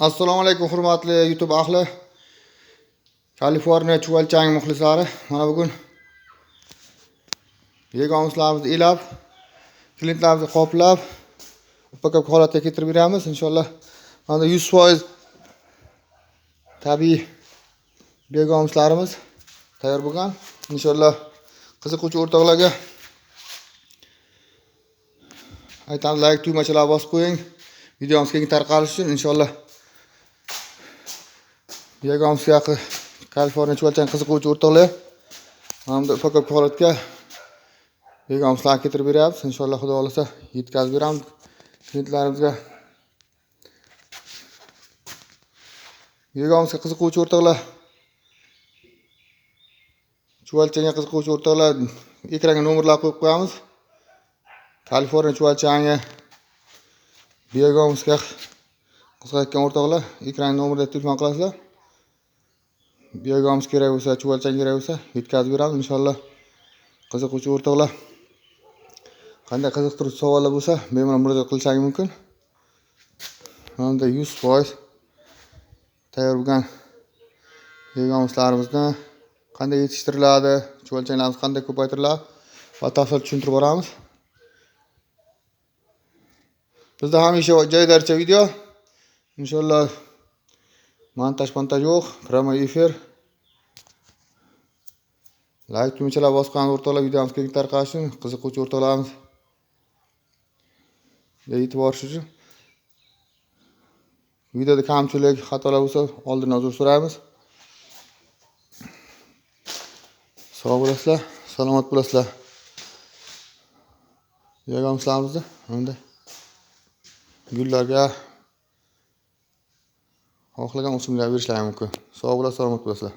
Assalomu alaykum hurmatli YouTube ahli. Kaliforniya chuvalchang muxlislari. Mana bugun yegomislarimizni elab, klientlarimizni qoplab, upakab holatga keltirib beramiz inshaalloh. Mana 100% tabiiy yegomislarimiz tayyor bo'lgan. Inshaalloh qiziquvchi o'rtoqlarga aytamiz, like tugmachalarni bosib qo'ying. Videomiz keng tarqalishi uchun inshaalloh. Yegomisga Kaliforniya chuvalchang qiziquvchi o'rtoqlar hamda upakab holatga yegomislarni keltirib beryapmiz. Inshaalloh Xudo xolasa yetkazib beramiz klientlarimizga. Yegomisga qiziquvchi o'rtoqlar, chuvalchangga qiziquvchi o'rtoqlar ekranga nomerlar qo'yib qo'yamiz. Kaliforniya chuvalchangi yegomisga qiziqayotgan o'rtoqlar ekran nomerida telefon qilasizlar. Yegomis kerak bo'lsa, chuvalchang kerak bo'lsa yetkazib beramiz inshaalloh. Qiziquvchi o'rtoqlar qanday qiziqtiruvchi savollar bo'lsa bemalol murojaat qilishingiz mumkin. Hamda 100% tayyor bo'lgan yegomislarimizni qanday yetishtiriladi, chuvalchanglarimiz qanday ko'paytiriladi batafsil tushuntirib boramiz. Bizda hamisha joylarcha video. Inshaalloh montaj yo'q, pramo efir. Like tugmachalar bosgan o'rtoqlar videomiz keng tarqalishi uchun, qiziquvchi o'rtoqlarimiz e'tibor uchun. Videoda kamchilik, xatolar bo'lsa oldindan uzr so'raymiz. Sog' bo'lasizlar, salomat bo'lasizlar. Yegomislarimizni hamda gullarga xohlagan o'simliklar berishlari mumkin. Sog' bo'lasizlar, salomat bo'lasizlar.